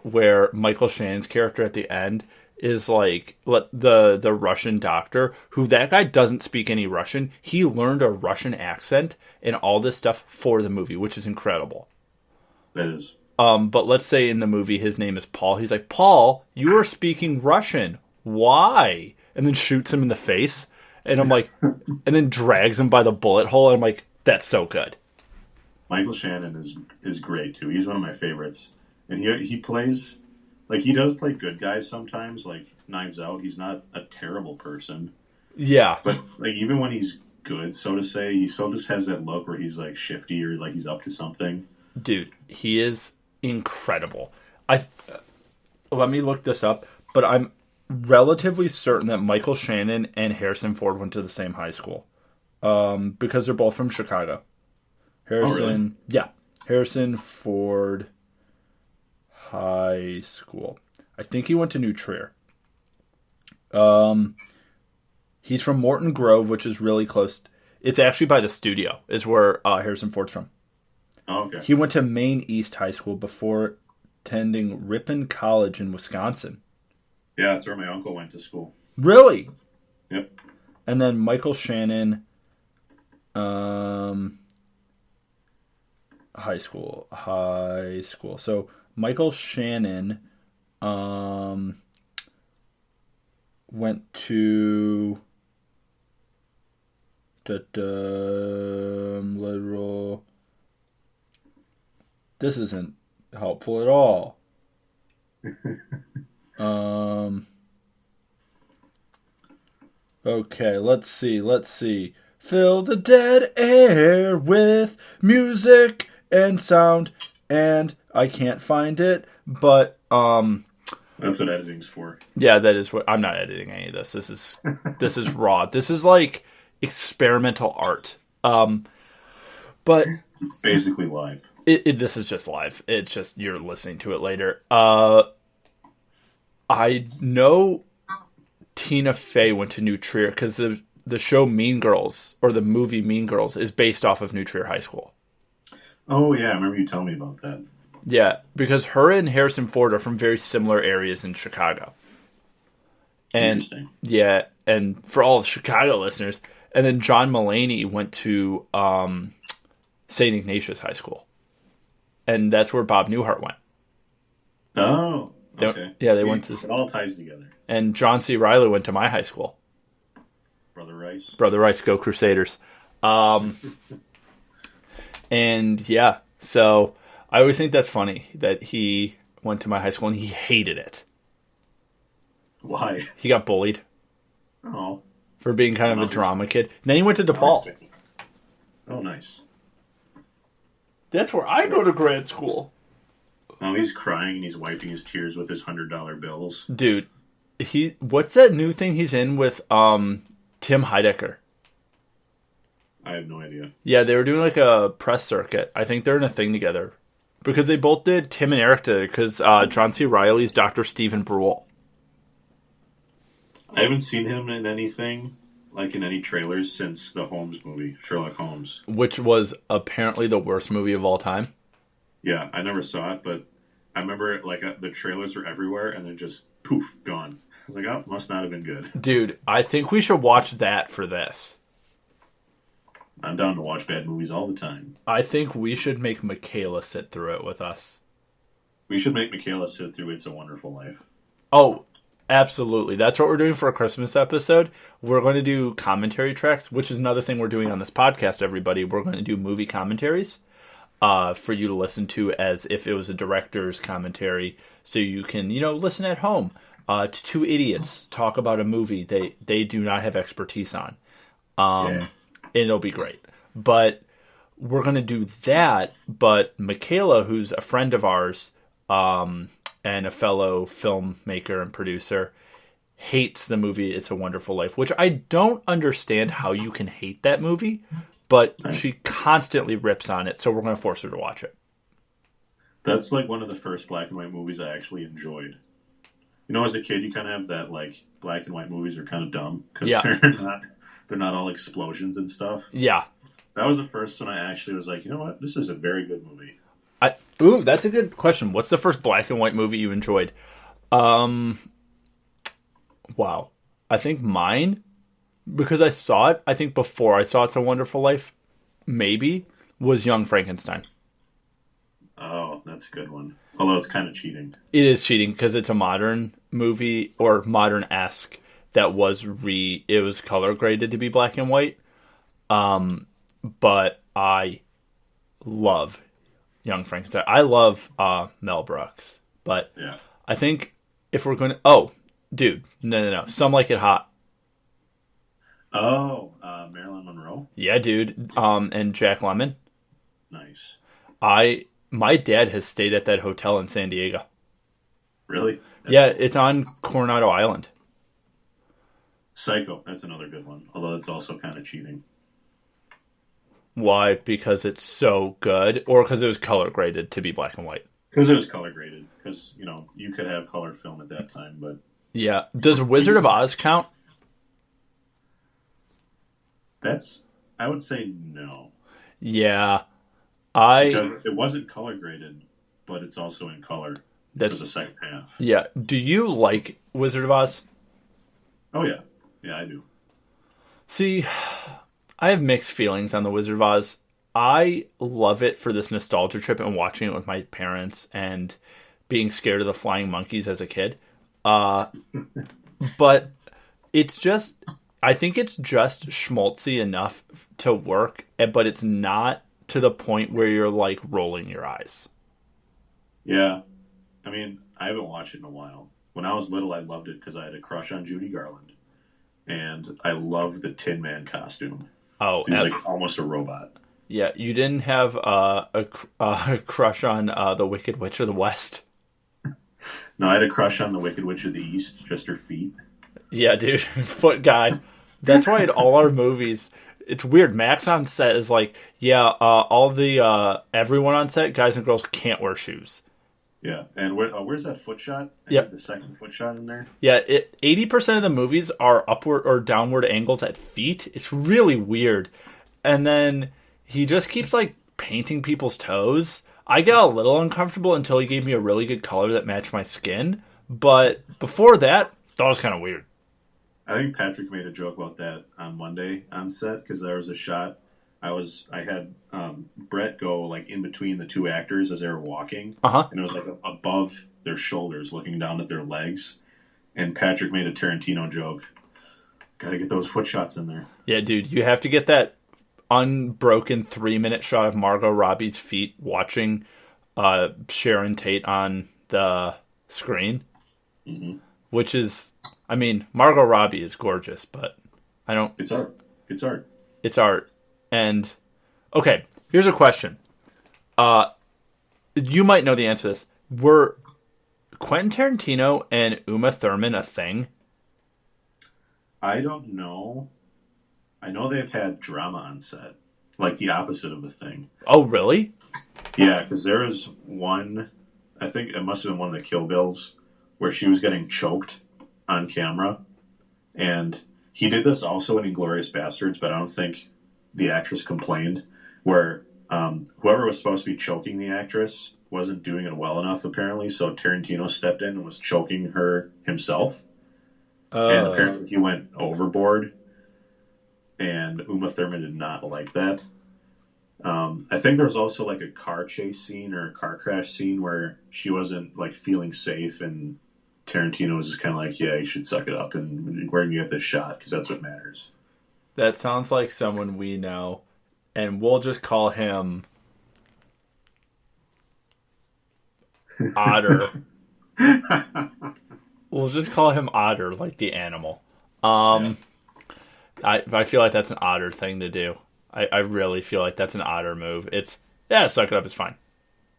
where Michael Shannon's character at the end is like the Russian doctor, who that guy doesn't speak any Russian. He learned a Russian accent and all this stuff for the movie, which is incredible. That is. But let's say in the movie his name is Paul. He's like, Paul, you are speaking Russian. Why? And then shoots him in the face. And I'm like, and then drags him by the bullet hole. And I'm like, that's so good. Michael Shannon is great too. He's one of my favorites. And he plays, like, he does play good guys sometimes, like Knives Out. He's not a terrible person. Yeah. But like even when he's good, so to say, he still just has that look where he's like shifty or like he's up to something. Dude, he is incredible. Let me look this up, but I'm relatively certain that Michael Shannon and Harrison Ford went to the same high school, because they're both from Chicago. Oh, really? Harrison Ford High School. I think he went to New Trier. He's from Morton Grove, which is really close. It's actually by the studio, is where Harrison Ford's from. Oh, okay. He went to Maine East High School before attending Ripon College in Wisconsin. Yeah, that's where my uncle went to school. Really? Yep. And then Michael Shannon, high school. So Michael Shannon, went to literal. This isn't helpful at all. Okay, let's see. Fill the dead air with music and sound, and I can't find it, but that's what editing's for. Yeah, that is what I'm not editing any of this. This is raw. This is like experimental art. But it's basically live. This is just live. It's just you're listening to it later. I know Tina Fey went to New Trier because the show Mean Girls, or the movie Mean Girls, is based off of New Trier High School. Oh, yeah. I remember you telling me about that. Yeah, because her and Harrison Ford are from very similar areas in Chicago. And, interesting. Yeah, and for all the Chicago listeners, and then John Mulaney went to St. Ignatius High School. And that's where Bob Newhart went. Oh, okay. They went to... It all ties together. And John C. Reilly went to my high school. Brother Rice. Brother Rice, go Crusaders. And yeah, so I always think that's funny that he went to my high school and he hated it. Why? He got bullied. Oh. For being kind of a drama kid. And then he went to DePaul. Oh, nice. That's where I go to grad school. Oh, he's crying and he's wiping his tears with his $100 bills. Dude, what's that new thing he's in with Tim Heidecker? I have no idea. Yeah, they were doing like a press circuit. I think they're in a thing together. Because they both did, Tim and Eric did, because John C. Reilly's Dr. Stephen Brule. I haven't seen him in anything, like in any trailers, since the Holmes movie, Sherlock Holmes. Which was apparently the worst movie of all time. Yeah, I never saw it, but I remember like the trailers were everywhere and then just poof, gone. I was like, oh, must not have been good. Dude, I think we should watch that for this. I'm down to watch bad movies all the time. I think we should make Michaela sit through it with us. We should make Michaela sit through It's a Wonderful Life. Oh, absolutely. That's what we're doing for a Christmas episode. We're going to do commentary tracks, which is another thing we're doing on this podcast, everybody. We're going to do movie commentaries for you to listen to as if it was a director's commentary, so you can, listen at home to two idiots talk about a movie they do not have expertise on. And it'll be great. But we're going to do that, but Michaela, who's a friend of ours, and a fellow filmmaker and producer, hates the movie It's a Wonderful Life, which I don't understand how you can hate that movie, but she constantly rips on it, so we're going to force her to watch it. That's like one of the first black and white movies I actually enjoyed. As a kid, you kind of have that, like, black and white movies are kind of dumb, because they're not all explosions and stuff. Yeah. That was the first one I actually was like, you know what, this is a very good movie. Ooh, that's a good question. What's the first black and white movie you enjoyed? Wow. I think mine, because I saw it, I think before I saw It's a Wonderful Life, maybe, was Young Frankenstein. Oh, that's a good one. Although it's kind of cheating. It is cheating, because it's a modern movie, or modern-esque, that was it was color graded to be black and white. But I love Young Frankenstein. I love Mel Brooks, but yeah. I think if we're going to... Oh, dude, no. Some Like It Hot. Oh, Marilyn Monroe? Yeah, dude. And Jack Lemmon. Nice. My dad has stayed at that hotel in San Diego. Really? It's on Coronado Island. Psycho, that's another good one. Although it's also kind of cheating. Why? Because it's so good, or because it was color graded to be black and white? Because it was color graded. Because, you could have color film at that time, but Yeah. Does Wizard of Oz count? I would say no. Yeah. I Because it wasn't color graded, but it's also in color for the second half. Yeah. Do you like Wizard of Oz? Oh, yeah. Yeah, I do. See, I have mixed feelings on the Wizard of Oz. I love it for this nostalgia trip and watching it with my parents and being scared of the flying monkeys as a kid. But it's just, I think it's just schmaltzy enough to work, but it's not to the point where you're like rolling your eyes. Yeah. I mean, I haven't watched it in a while. When I was little, I loved it because I had a crush on Judy Garland. And I loved the Tin Man costume. Oh, he was like almost a robot. Yeah, you didn't have a crush on the Wicked Witch of the West? No, I had a crush on the Wicked Witch of the East, just her feet. Yeah, dude, foot guy. That's why in all our movies, it's weird. Max on set is like, yeah, all the everyone on set, guys and girls, can't wear shoes. Yeah, and where's that foot shot? Yeah, the second foot shot in there. Yeah, 80% of the movies are upward or downward angles at feet. It's really weird, and then he just keeps like painting people's toes. I get a little uncomfortable until he gave me a really good color that matched my skin. But before that was kind of weird. I think Patrick made a joke about that on Monday on set because there was a shot. I had Brett go like in between the two actors as they were walking, and it was like above their shoulders, looking down at their legs. And Patrick made a Tarantino joke. Got to get those foot shots in there. Yeah, dude, you have to get that unbroken 3-minute shot of Margot Robbie's feet watching Sharon Tate on the screen, which is, I mean, Margot Robbie is gorgeous, but I don't. It's art. It's art. It's art. And, okay, here's a question. You might know the answer to this. Were Quentin Tarantino and Uma Thurman a thing? I don't know. I know they've had drama on set. Like the opposite of a thing. Oh, really? Yeah, because there was one, I think it must have been one of the Kill Bills, where she was getting choked on camera. And he did this also in Inglourious Bastards, but I don't think the actress complained, where whoever was supposed to be choking the actress wasn't doing it well enough, apparently, so Tarantino stepped in and was choking her himself. And apparently he went overboard, and Uma Thurman did not like that. I think there was also like a car chase scene or a car crash scene where she wasn't like feeling safe, and Tarantino was just kind of like, yeah, you should suck it up, and we're going to get this shot, because that's what matters. That sounds like someone we know, and we'll just call him Otter. We'll just call him Otter, like the animal. Yeah. I feel like that's an Otter thing to do. I really feel like that's an Otter move. Suck it up, it's fine.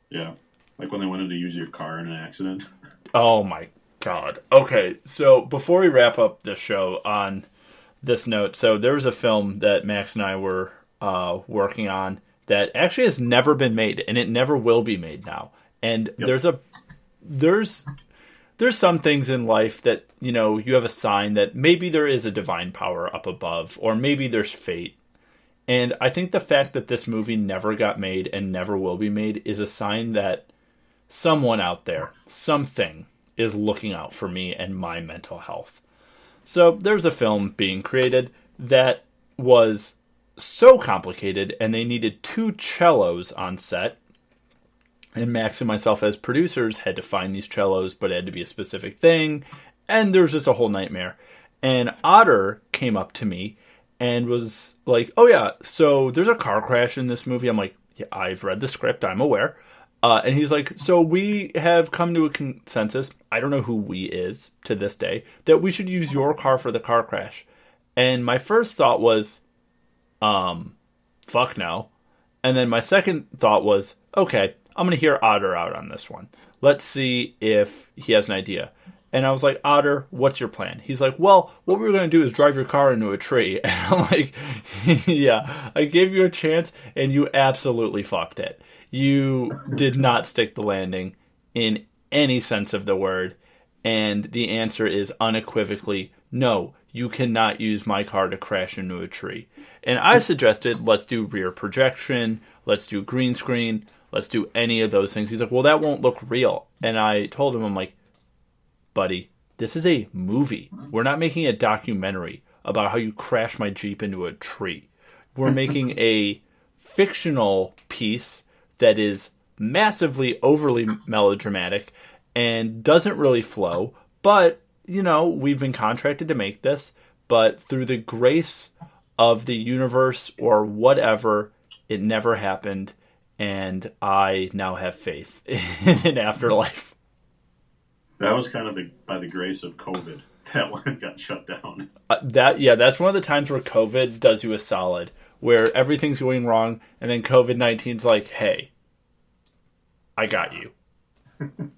Yeah, like when they wanted to use your car in an accident. Oh my god. Okay, so before we wrap up the show on this note, so there was a film that Max and I were working on that actually has never been made, and it never will be made now. And there's some things in life that, you have a sign that maybe there is a divine power up above, or maybe there's fate. And I think the fact that this movie never got made and never will be made is a sign that someone out there, something, is looking out for me and my mental health. So there's a film being created that was so complicated, and they needed 2 cellos on set. And Max and myself as producers had to find these cellos, but it had to be a specific thing. And there was just a whole nightmare. And Otter came up to me and was like, oh yeah, so there's a car crash in this movie. I'm like, yeah, I've read the script, I'm aware. And he's like, so we have come to a consensus, I don't know who we is to this day, that we should use your car for the car crash. And my first thought was, fuck no. And then my second thought was, okay, I'm going to hear Otter out on this one. Let's see if he has an idea. And I was like, Otter, what's your plan? He's like, well, what we were going to do is drive your car into a tree. And I'm like, yeah, I gave you a chance and you absolutely fucked it. You did not stick the landing in any sense of the word. And the answer is unequivocally, no, you cannot use my car to crash into a tree. And I suggested, let's do rear projection, let's do green screen, let's do any of those things. He's like, well, that won't look real. And I told him, I'm like, buddy, this is a movie. We're not making a documentary about how you crash my Jeep into a tree. We're making a fictional piece that is massively overly melodramatic and doesn't really flow. But, you know, we've been contracted to make this. But through the grace of the universe or whatever, it never happened. And I now have faith in afterlife. That was kind of by the grace of COVID. That one got shut down. That's one of the times where COVID does you a solid, where everything's going wrong, and then COVID-19's like, hey, I got you.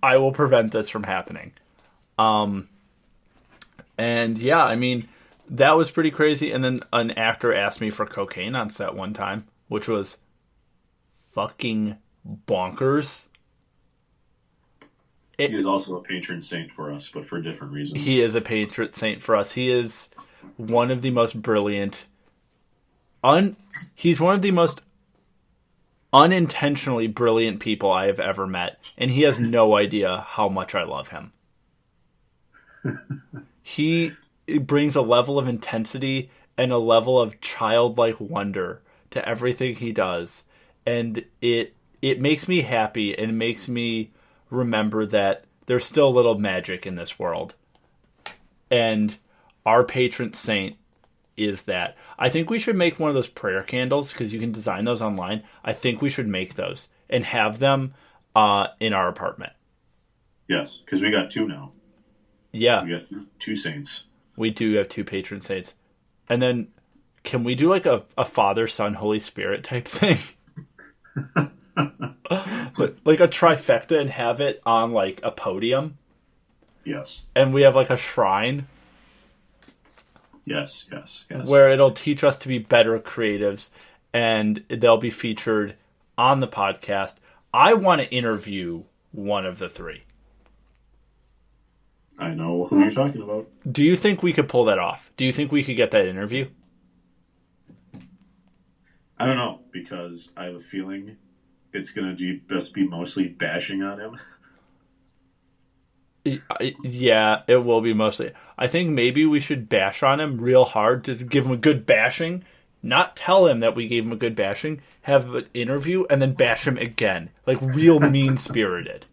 I will prevent this from happening. And yeah, I mean, that was pretty crazy. And then an actor asked me for cocaine on set one time, which was fucking bonkers. He is also a patron saint for us, but for different reasons. He is a patron saint for us. He is one of the most brilliant. He's one of the most unintentionally brilliant people I have ever met, and he has no idea how much I love him. He brings a level of intensity and a level of childlike wonder to everything he does, and it makes me happy and makes me remember that there's still a little magic in this world. And our patron saint is that. I think we should make one of those prayer candles, because you can design those online. I think we should make those and have them in our apartment. Yes, because we got two now. Yeah. We got two saints. We do have two patron saints. And then can we do like a Father, Son, Holy Spirit type thing? Like a trifecta, and have it on like a podium. Yes. And we have like a shrine. Yes. Where it'll teach us to be better creatives, and they'll be featured on the podcast. I want to interview one of the three. I know who you're talking about. Do you think we could pull that off? Do you think we could get that interview? I don't know, because I have a feeling it's going to just be mostly bashing on him. Yeah, it will be mostly. I think maybe we should bash on him real hard to give him a good bashing. Not tell him that we gave him a good bashing. Have an interview and then bash him again. Like real mean-spirited.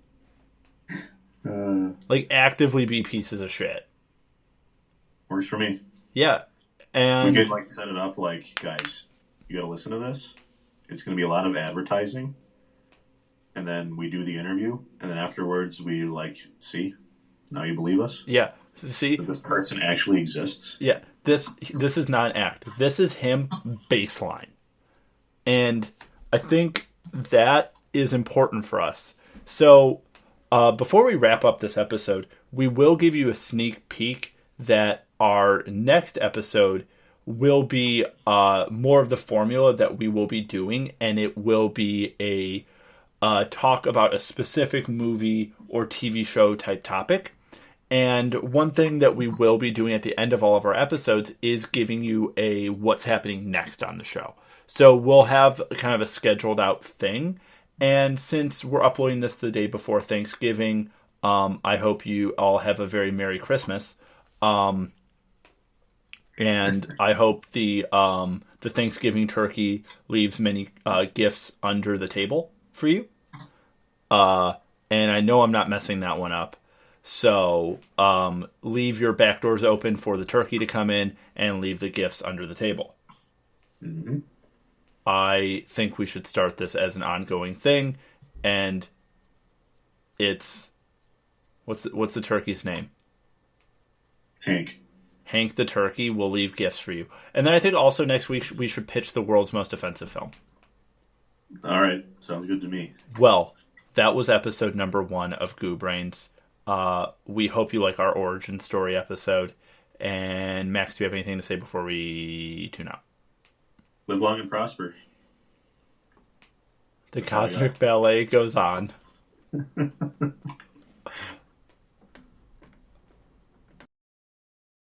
Like actively be pieces of shit. Works for me. Yeah. And we could like set it up like, guys, you got to listen to this. It's going to be a lot of advertising. And then we do the interview. And then afterwards we like, see, now you believe us? Yeah. See? That this person actually exists? Yeah. This is not an act. This is him baseline. And I think that is important for us. So before we wrap up this episode, we will give you a sneak peek that our next episode will be more of the formula that we will be doing, and it will be a talk about a specific movie or TV show type topic. And one thing that we will be doing at the end of all of our episodes is giving you a what's happening next on the show. So we'll have kind of a scheduled out thing. And since we're uploading this the day before Thanksgiving, I hope you all have a very Merry Christmas. And I hope the Thanksgiving turkey leaves many gifts under the table for you. And I know I'm not messing that one up. So leave your back doors open for the turkey to come in and leave the gifts under the table. Mm-hmm. I think we should start this as an ongoing thing, and it's what's the turkey's name? Hank. Hank the turkey will leave gifts for you. And then I think also next week we should pitch the world's most offensive film. All right, sounds good to me. Well, that was episode number 1 of Goo Brains. We hope you like our origin story episode. And Max, do you have anything to say before we tune out? Live long and prosper. The cosmic ballet goes on.